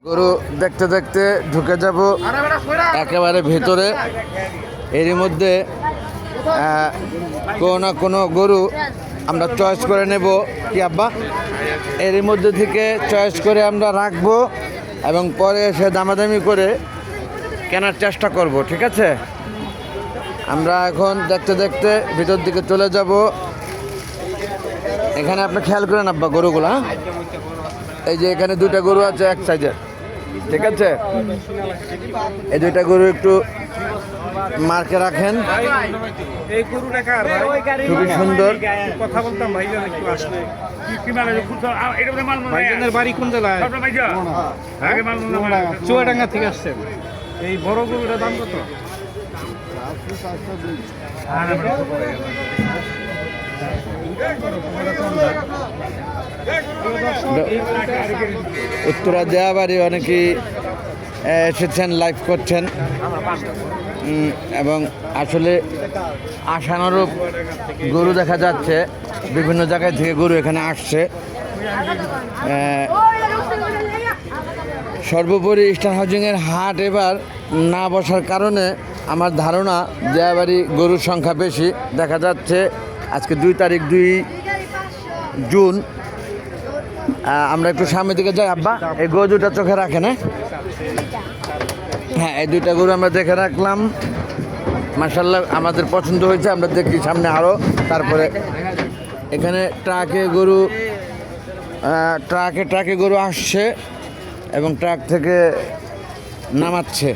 গরু দেখতে দেখতে ঢুকে যাব একেবারে ভিতরে। এরই মধ্যে কোনো না কোনো গরু আমরা চয়েস করে নেব, কি আব্বা? এরই মধ্যে থেকে চয়েস করে আমরা রাখবো এবং পরে এসে দামাদামি করে কেনার চেষ্টা করব, ঠিক আছে? আমরা এখন দেখতে দেখতে ভিতর দিকে চলে যাব। এখানে আপনি খেয়াল করেন আব্বা গরুগুলা, এই যে এখানে দুইটা গরু আছে এক সাইজের, ঠিক আছে? এই দুইটা গরু একটু মার্কে রাখেন, খুবই সুন্দর। কথা বলতাম ভাইজান, একটু আসলে ভাইজানের বাড়ি কোন জেলায়? চুয়াডাঙ্গা থেকে আসছেন। এই বড় গরুটার দাম কত? উত্তরা দেয়াবাড়ি অনেকেই এসেছেন, লাইভ করছেন এবং আসলে আশানুরূপ গরু দেখা যাচ্ছে। বিভিন্ন জায়গায় থেকে গরু এখানে আসছে। সর্বোপরি স্টার হাউজিংয়ের হাট এবার না বসার কারণে আমার ধারণা দেয়াবাড়ি গরুর সংখ্যা বেশি দেখা যাচ্ছে। আজকে 2 তারিখ 2 জুন। আমরা একটু সামনের দিকে যাই আব্বা, এই গরু দুটা চোখে রাখেন। হ্যাঁ, এই দুইটা গরু আমরা দেখে রাখলাম, মাশাআল্লাহ আমাদের পছন্দ হয়েছে। আমরা দেখি সামনে আরও। তারপরে এখানে ট্রাকে গরু আসছে এবং ট্রাক থেকে নামাচ্ছে।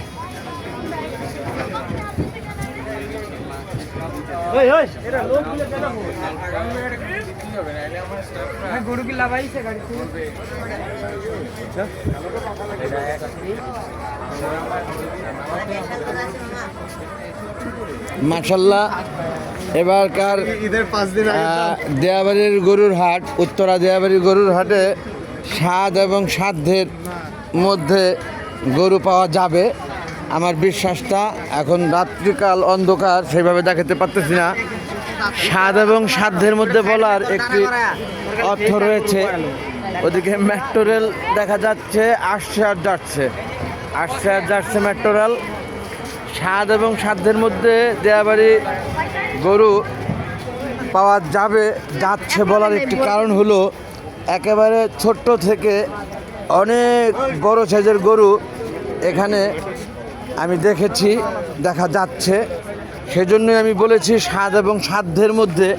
মাশাআল্লাহ এবারকার ঈদের 5 দিন দেয়াবাড়ির গরুর হাট, উত্তরা দেয়াবাড়ির গরুর হাটে স্বাদ এবং সাধ্যের মধ্যে গরু পাওয়া যাবে। আমার বিশ্বাসটা, এখন রাত্রিকাল অন্ধকার সেভাবে দেখাতে পারতেছি না। স্বাদ এবং সাধ্যের মধ্যে বলার একটি অর্থ রয়েছে। ওদিকে মেট্রো রেল দেখা যাচ্ছে, আসছে আর যাচ্ছে মেট্রো রেল। স্বাদ এবং সাধ্যের মধ্যে দেয়াবাড়ি গরু পাওয়া যাচ্ছে বলার একটি কারণ হলো, একেবারে ছোট্ট থেকে অনেক বড় সাইজের গরু এখানে আমি দেখেছি, দেখা যাচ্ছে। সেজন্যই আমি বলেছি স্বাদ এবং সাধ্যের মধ্যে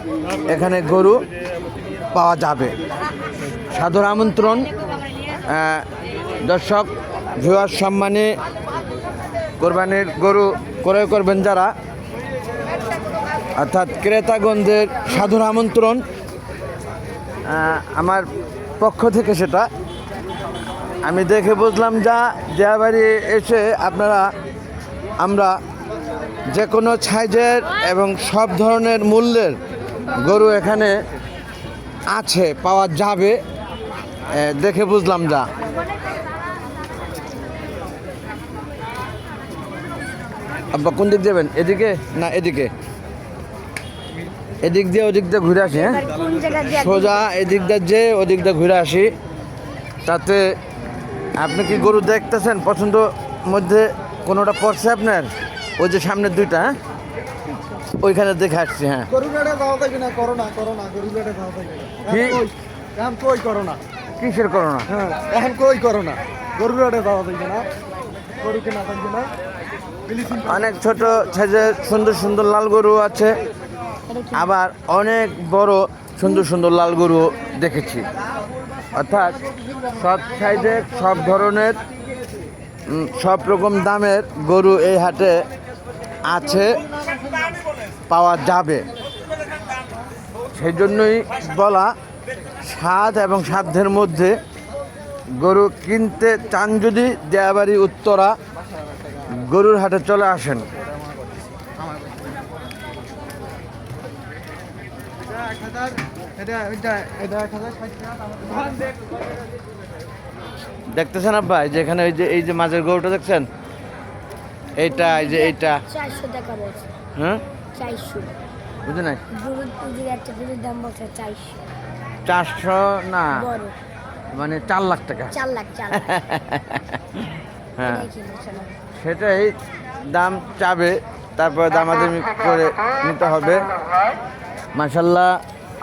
এখানে গরু পাওয়া যাবে। সাদর আমন্ত্রণ দর্শক ভিউয়ার, সম্মানে কোরবানির গরু ক্রয় করবেন যারা, অর্থাৎ ক্রেতাগণদের সাদর আমন্ত্রণ আমার পক্ষ থেকে। সেটা আমি দেখে বুঝলাম যা দেয়াবাড়ি এসে আমরা যে কোনো সাইজের এবং সব ধরনের মূল্যের গরু এখানে আছে, পাওয়া যাবে, দেখে বুঝলাম যা। আব্বা কোন দিক যাবেন? এদিকে না এদিকে? এদিক দিয়ে ওদিক দিয়ে ঘুরে আসি। হ্যাঁ, সোজা এদিক দিয়ে ওদিক দিয়ে ঘুরে আসি। তাতে আপনি কি গরু দেখতেছেন? পছন্দ মধ্যে কোনোটা পড়ছে আপনার? ওই যে সামনের দুইটা, হ্যাঁ ওইখানে দেখে আসছি। হ্যাঁ, কিসের করোনা? এখন কই করোনা, গরুর হাটে যাওয়া যাবে না, গরু কেনা থাকবে না। অনেক ছোট সাইজের সুন্দর সুন্দর লাল গরু আছে, আবার অনেক বড় সুন্দর সুন্দর লাল গরু দেখেছি। অর্থাৎ সব সাইজের, সব ধরনের, সব রকম দামের গরু এই হাটে আছে, পাওয়া যাবে। সেই জন্যই বলা, স্বাদ এবং সাধ্যের মধ্যে গরু কিনতে চান যদি দেয়াবাড়ি উত্তরা গরুর হাটে চলে আসেন। দেখতেছেন আব্বা, এই যে এখানে এই যে মাঝের গরুটা দেখছেন, এইটা এই যে এইটা 400 টাকা বলছে। হ্যাঁ 400 বুঝে নাই? গরুর একটা গরুর দাম বলছে 400। 400 না, বড় মানে 4 লাখ টাকা। 4 লাখ 4 লাখ হ্যাঁ দেখি মাশাআল্লাহ। সেটাই দাম চাবে, তারপরে দামাদামি করে নিতে হবে। মাশাল্লাহ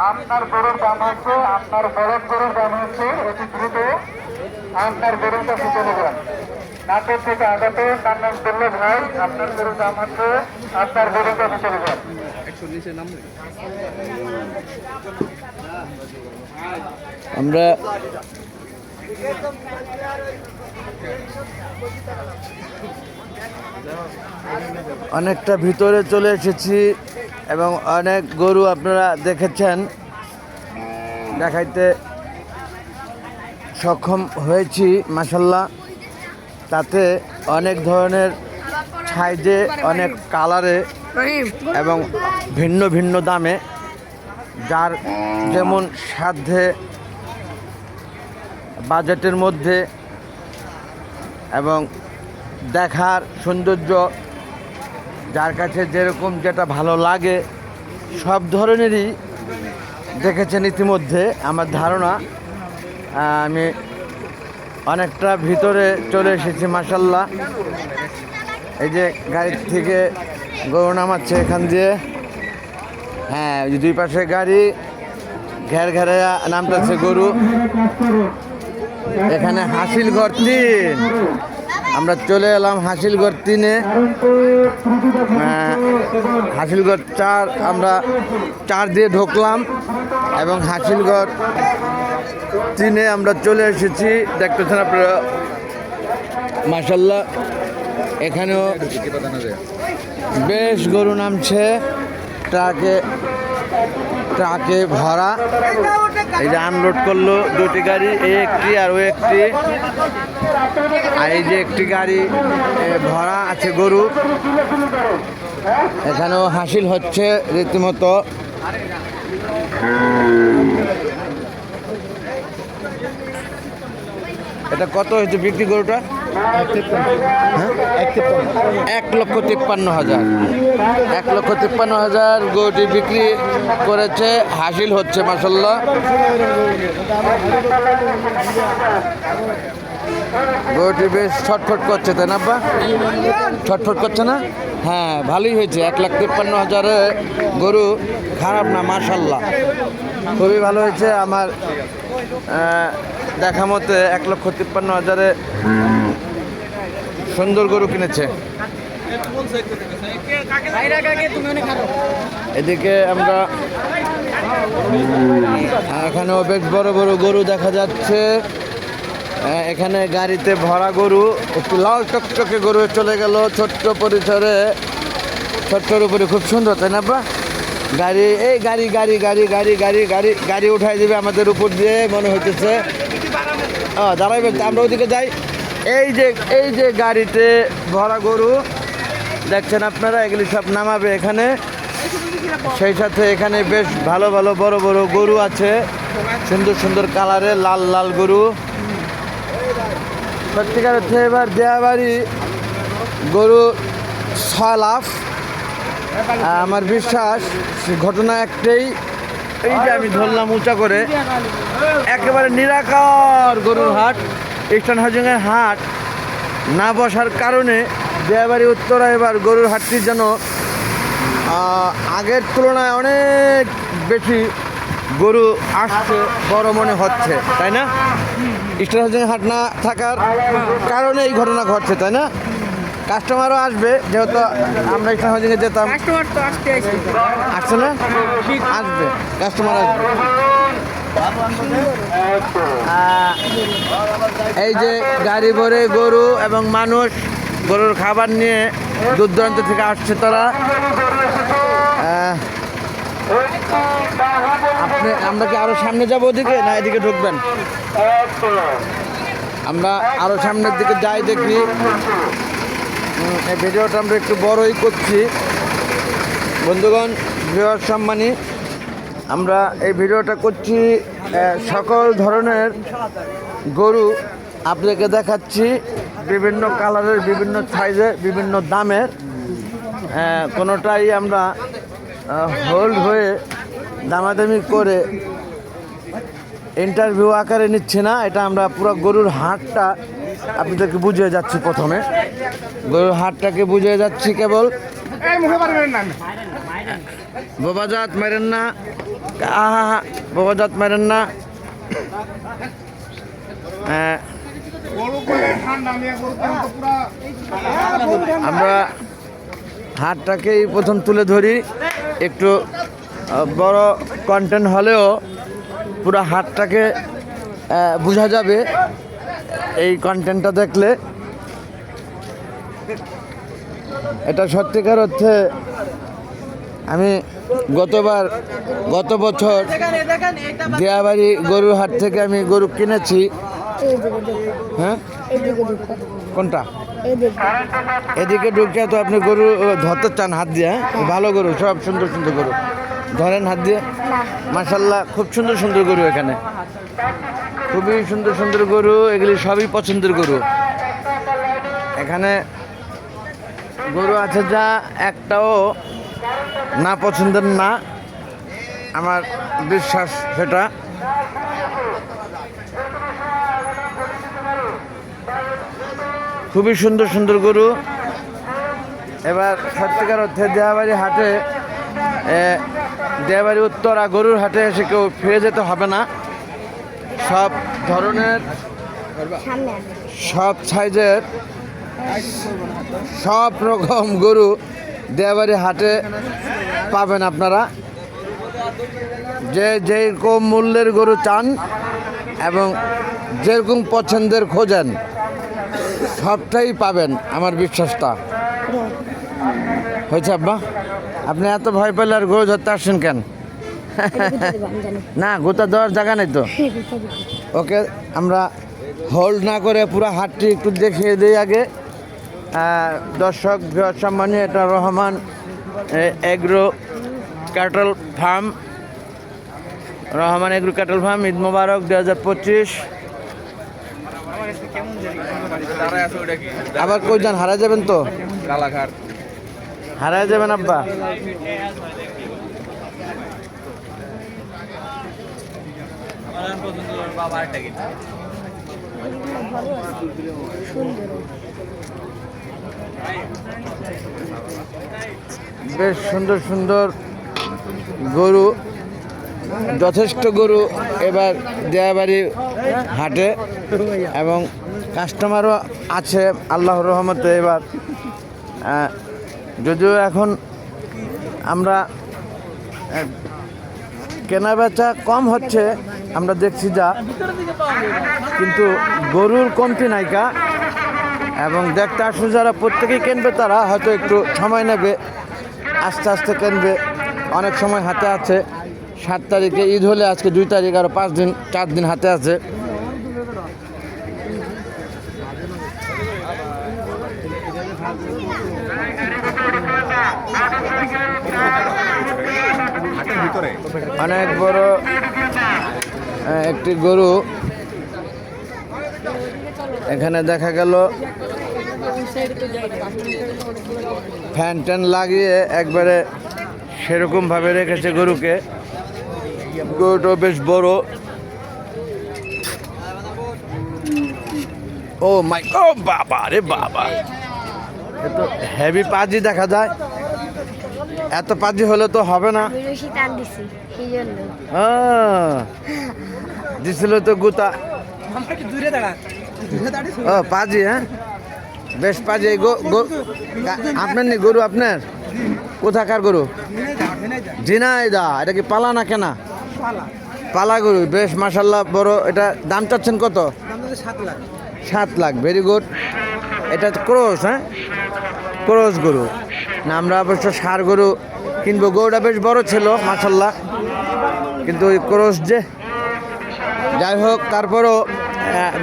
আপনার গরুর দাম হচ্ছে, আপনার বড় গরুর দাম হচ্ছে অতি দ্রুত আপনার গরুটা ফুটে নেবেন। নাটোর থেকে আগত কান্নান করলে ভাই আপনার গরুর দাম হচ্ছে, আপনার গরুটা ফুটে নেবেন। আমরা অনেকটা ভিতরে চলে এসেছি এবং অনেক গরু আপনারা দেখেছেন, দেখাইতে সক্ষম হয়েছি মাশাল্লাহ। তাতে অনেক ধরনের সাইজে, অনেক কালারে এবং ভিন্ন ভিন্ন দামে, যার যেমন সাধ্যে, বাজেটের মধ্যে এবং দেখার সৌন্দর্য, যার কাছে যেরকম যেটা ভালো লাগে সব ধরনেরই দেখেছেন ইতিমধ্যে। আমার ধারণা আমি অনেকটা ভিতরে চলে এসেছি মাশাল্লাহ। এই যে গাড়ি থেকে গরু নামাচ্ছে এখান দিয়ে, হ্যাঁ ওই যে দুই পাশে গাড়ি ঘের ঘেরে নামতেছে গরু। এখানে হাসিলগড় 3, আমরা চলে এলাম হাসিলগড় 3-এ। হাসিলগড় 4, আমরা 4 দিয়ে ঢুকলাম এবং হাসিলগড় 3-এ আমরা চলে এসেছি। দেখতেছেন আপনারা মাশাল্লাহ, এখানেও বেশ গরু নামছে ট্রাকে ভরা। এই যে আনলোড করলো 2টি গাড়ি, এই একটি আর ওই একটি, আর এই যে একটি গাড়ি ভরা আছে গরু। এখানেও হাসিল হচ্ছে রীতিমতো। এটা কত হয়েছে বিক্রি গরুটা? 1,53,000। 1,53,000 গরুটি বিক্রি করেছে, হাসিল হচ্ছে মাশাল্লাহ। গরুটি বেশ ছটফট করছে, তাই না আব্বা? ছটফট করছে না? হ্যাঁ ভালোই হয়েছে। 1,53,000-এ গরু খারাপ না মাশাল্লাহ, খুবই ভালো হয়েছে। আমার দেখা মতে 1,53,000-এ সুন্দর গরু কিনেছে। এদিকে আমরা এখানেও বেশ বড় বড় গরু দেখা যাচ্ছে। এখানে গাড়িতে ভরা গরু, একটু লাল টকটকে গরু চলে গেল ছোট্ট পরিসরে, ছোট্টর উপরে খুব সুন্দর, তাই না বা? গাড়ি, এই গাড়ি গাড়ি গাড়ি গাড়ি গাড়ি গাড়ি গাড়ি উঠাই দেবে আমাদের উপর দিয়ে মনে হইতেছে। দাঁড়াইবে, আমরা ওদিকে যাই। এই যে গাড়িতে ভরা গরু দেখছেন আপনারা, এগুলি সব নামাবে এখানে। সেই সাথে এখানে বেশ ভালো ভালো বড় বড় গরু আছে, সুন্দর সুন্দর কালারের লাল লাল গরু। সত্যিকার হচ্ছে এবার দেয়াবাড়ি গরু 6 লাখ। আমার বিশ্বাস ঘটনা একটাই, এই যে আমি ধরলাম উঁচা করে, একেবারে নিরাকার গরুর হাট, ইস্টার্ন হাউজিংয়ের হাট না বসার কারণে দেয়াবাড়ি উত্তরা এবার গরুর হাটটি যেন আগের তুলনায় অনেক বেশি গরু আসছে বড় মনে হচ্ছে, তাই না? ইস্টার্ন হাউজিং হাট না থাকার কারণে এই ঘটনা ঘটছে, তাই না? কাস্টমারও আসবে, যেহেতু আমরা ইস্টার্ন হাউজিংয়ে যেতাম। কাস্টমার তো আসছে আসছে না? আসবে, কাস্টমার আসবে। এই যে গাড়ি ভরে গরু এবং মানুষ গরুর খাবার নিয়ে দূর দূরান্ত থেকে আসছে তারা। আমরা কি আরো সামনে যাবো ওদিকে, না এদিকে ঢুকবেন? আমরা আরো সামনের দিকে যাই, দেখি। এই ভিডিওটা আমরা একটু বড়ই করছি বন্ধুগণ, ভিউয়ার সম্মানী। আমরা এই ভিডিওটা করছি সকল ধরনের গরু আপনাকে দেখাচ্ছি, বিভিন্ন কালারের, বিভিন্ন সাইজের, বিভিন্ন দামের। কোনোটাই আমরা হোল্ড হয়ে দামাদামি করে ইন্টারভিউ আকারে নিচ্ছে না, এটা আমরা পুরো গরুর হাটটা আপনাদেরকে বুঝিয়ে যাচ্ছি। প্রথমে গরুর হাটটাকে বুঝিয়ে যাচ্ছি কেবল। বাবাজাত মারেন না, আহা বাবাজাত মারেন না। আমরা হাটটাকেই প্রথম তুলে ধরি, একটু বড় কন্টেন্ট হলেও পুরো হাটটাকে বোঝা যাবে এই কন্টেন্টটা দেখলে। এটা সত্যিকার অর্থে আমি গত বছর দিয়াবাড়ি গরুর হাট থেকে আমি গরু কিনেছি। হ্যাঁ, কোনটা? এদিকে ঢুকে তো আপনি গরু ধরতে চান হাত দিয়ে? হ্যাঁ, ভালো গরু, সব সুন্দর সুন্দর গরু ধরেন হাত দিয়ে। মাশাল্লাহ, খুব সুন্দর সুন্দর গরু এখানে, খুবই সুন্দর সুন্দর গরু, এগুলি সবই পছন্দের গরু। এখানে গরু আছে যা একটাও না পছন্দের না, আমার বিশ্বাস সেটা। খুবই সুন্দর সুন্দর গরু। এবার সত্যিকার অর্থে দেয়াবাড়ি হাটে, দেয়াবাড়ি উত্তরা গরুর হাটে এসে কেউ ফিরে যেতে হবে না। সব ধরনের, সব সাইজের, সব রকম গরু দেয়াবাড়ি হাটে পাবেন আপনারা। যে যেরকম মূল্যের গরু চান এবং যেরকম পছন্দের খোঁজেন সবটাই পাবেন, আমার বিশ্বাসটা হয়েছে। আব্বা, আপনি এত ভয় পেলে আর গরু ধরতে আসছেন কেন? না, গোতা দেওয়ার জায়গা নেই তো। ওকে, আমরা হোল্ড না করে পুরো হাটটি একটু দেখিয়ে দিই আগে। দর্শক সম্মানীয়, এটা Rahman agro cattle farm, Rahman agro cattle farm. Eid Mubarak 2025। আবার কই যান? হারা যাবেন তো, হারায় যাবেন আব্বা। বেশ সুন্দর সুন্দর গরু, যথেষ্ট গরু এবার দেয়াবাড়ি হাটে, এবং কাস্টমারও আছে আল্লাহর রহমতে। এবার যদিও এখন আমরা কেনা বেচা কম হচ্ছে, আমরা দেখছি যা, কিন্তু গরুর কমতি নাইকা। এবং দেখতে আসলে যারা প্রত্যেকেই কিনবে তারা হয়তো একটু সময় নেবে, আস্তে আস্তে কিনবে। অনেক সময় হাতে আছে, 7 তারিখে ঈদ হলে আজকে 2 তারিখ, আরও 5 দিন 4 দিন হাতে আছে। অনেক বড় একটি গরু এখানে দেখা গেল, ফ্যান ট্যান লাগিয়ে একবারে সেরকমভাবে রেখেছে গরুকে। গরুটা বেশ বড়। ও মাই, ও বাবা রে বাবা, এত হেভি পাজি দেখা যায়। এত পাজি হলে তো হবে না। দিছিল তো গুতা। ও পাজি, হ্যাঁ বেশ পাজি। আপনার নি গরু? আপনার কোথাকার গরু? ঝিনাইদা। এটা কি পালা না কেনা? পালা গরু, বেশ মাশাল্লাহ বড়। এটা দাম চাচ্ছেন কত? 7 লাখ। Very good. এটা ক্রস, হ্যাঁ ক্রস গরু না। আমরা অবশ্য ষাঁড় গরু কিনবো। গরুটা বেশ বড় ছিল মাশাল্লাহ, কিন্তু ওই ক্রস যে, যাই হোক তারপরও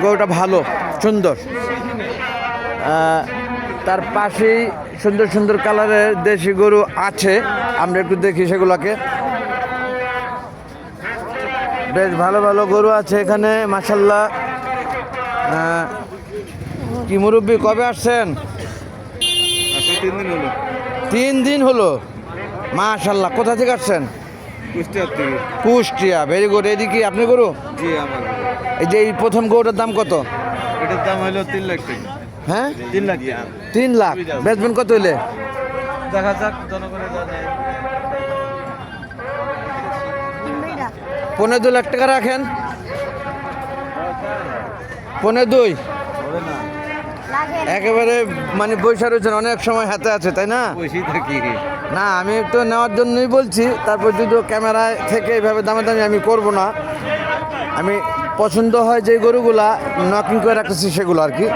গরুটা ভালো, সুন্দর। তার পাশেই সুন্দর সুন্দর কালারের দেশি গরু আছে, আমরা একটু দেখি সেগুলোকে। বেশ ভালো ভালো গরু আছে এখানে মাশাল্লাহ। কি মুরব্বী, কবে আসছেন? 3 দিন হলো। 3 দিন হলো, মাশাল্লাহ। কোথা থেকে আসছেন? কুষ্টিয়ার থেকে। Kushtia, very good. এদিকে আপনি গরু? জি আমার গরু। এই যে এই প্রথম গরুটার দাম কত? এটার দাম হলো 3 লাখ টাকা। হ্যাঁ, 3 লাখ টাকা। 3 লাখ। বেচবেন কত হইলে? দেখা যাক জনগণের যা যায়। 2.5 লাখ টাকা রাখেন। 2.5 হবে না, একেবারে মানে পয়সা রয়েছেন, অনেক সময় হাতে আছে তাই না? পয়সাই থাকি। না, আমি তো নেওয়ার জন্যই বলছি। তারপর যদি ক্যামেরায় থেকে এইভাবে দামাদামি আমি করব না। আমি পছন্দ হয় যে গরুগুলা নকিং করে রাখতেছি সেগুলো আর কি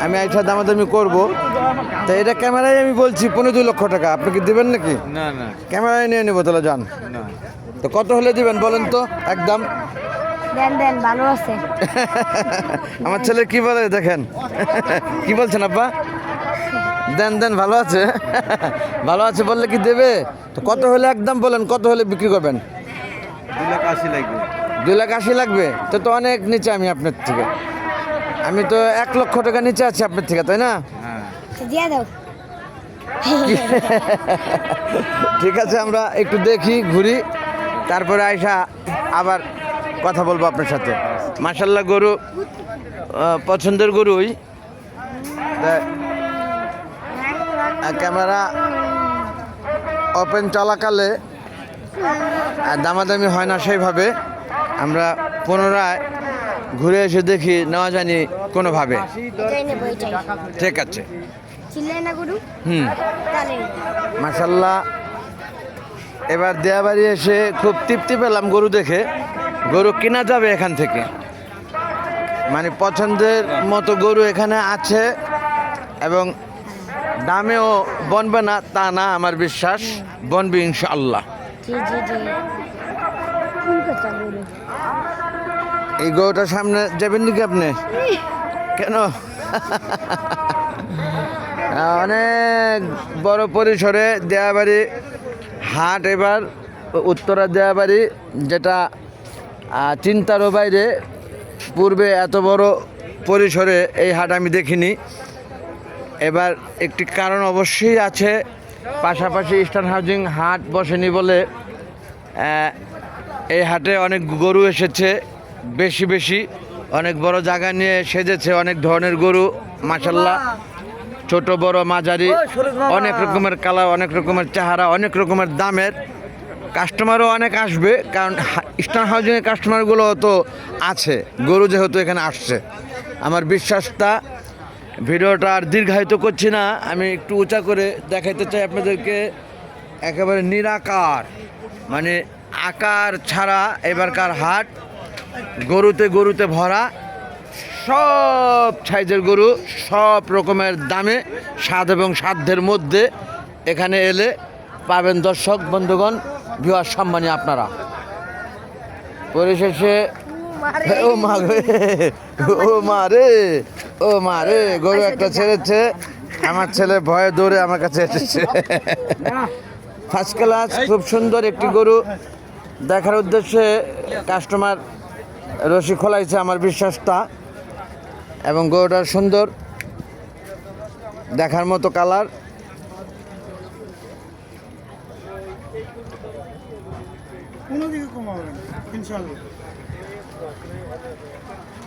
আমি আইসা দামাদামি করব। তো এটা ক্যামেরায় আমি বলছি 2.5 লক্ষ টাকা। আপনি কি দেবেন নাকি? না না ক্যামেরায় নিয়ে নেবো তাহলে যান। না, তো কত হলে দিবেন বলেন তো একদম? দেন দেন, ভালো আছে। আমার ছেলে কি বলে দেখেন। কি বলছেন আব্বা? দেন দেন, ভালো আছে। ভালো আছে বললে কি দেবে? তো কত হলে একদম বলেন, কত হলে বিক্রি করবেন? 2 লাখ 80 লাগবে। 2,80,000 লাগবে? তো অনেক নিচে আমি আপনার থেকে। আমি তো 1 লক্ষ টাকা নিচে আছি আপনার থেকে, তাই না? হ্যাঁ, দিয়ে দাও। ঠিক আছে, আমরা একটু দেখি, ঘুরি, তারপরে আইসা আবার কথা বলবো আপনার সাথে। মাশাল্লাহ, গরু পছন্দের গরুই। তা ক্যামেরা ওপেন চলাকালে দামাদামি হয় না সেইভাবে। আমরা পুনরায় ঘুরে এসে দেখি নেওয়া জানি কোনোভাবে। এটাই নেবো, এটাই। ঠিক আছে। চিল্লাই না গরু? হুম, তাহলে মাশাল্লাহ। এবার দেয়াবাড়ি এসে খুব তৃপ্তি পেলাম গরু দেখে। গরু কেনা যাবে এখান থেকে, মানে পছন্দের মতো গরু এখানে আছে এবং দামেও বনবে না তা না, আমার বিশ্বাস বনবে ইনশাআল্লাহ। জি জি জি। কোন কথা গরু? এই গরুটার সামনে যাবেন নাকি আপনি? কেন? অনেক বড় পরিসরে দেয়াবাড়ি হাট। এবার উত্তরা দেয়াবাড়ি, যেটা চিন্তারও বাইরে। পূর্বে এত বড় পরিসরে এই হাট আমি দেখিনি। এবার একটি কারণ অবশ্যই আছে, পাশাপাশি ইস্টার্ন হাউজিং হাট বসেনি বলে এই হাটে অনেক গরু এসেছে, বেশি বেশি অনেক বড় জায়গা নিয়ে সেজেছে অনেক ধরনের গরু। মাশাল্লাহ, ছোট বড় মাঝারি, অনেক রকমের কালার, অনেক রকমের চেহারা, অনেক রকমের দামের। কাস্টমারও অনেক আসবে, কারণ ইস্টার্ন হাউজিংয়ের কাস্টমারগুলো তো আছে, গরু যেহেতু এখানে আসছে। আমার বিশ্বাসটা, ভিডিওটা আর দীর্ঘায়িত করছি না, আমি একটু উঁচা করে দেখাইতে চাই আপনাদেরকে। একেবারে নিরাকার, মানে আকার ছাড়া এবারকার হাট গরুতে গরুতে ভরা। সব সাইজের গরু, সব রকমের দামে, স্বাদ এবং সাধ্যের মধ্যে এখানে এলে পাবেন দর্শক বন্ধুগণ, ভিউয়ার সম্মানী আপনারা। পরিশেষে ও মা রে, ও মা রে, ও মা রে, গরু একটা ছেড়েছে। আমার ছেলে ভয়ে দৌড়ে আমার কাছে এসেছে। ফার্স্ট ক্লাস, খুব সুন্দর একটি গরু দেখার উদ্দেশ্যে কাস্টমার রশি খোলাইছে, আমার বিশ্বাসটা। এবং গরুটা সুন্দর, দেখার মতো কালার।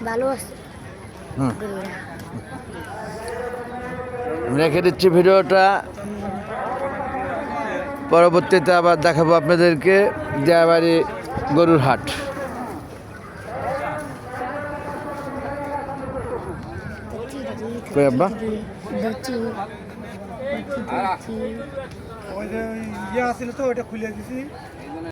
ভালো আছে। হুম, রেখে দিচ্ছি ভিডিওটা, পরবর্তীতে আবার দেখাবো আপনাদেরকে দেয়াবাড়ি গরুর হাট। কই আব্বা? দেখছি ওই যে ইয়ে আছিল তো, ওটা খুলে দিছি।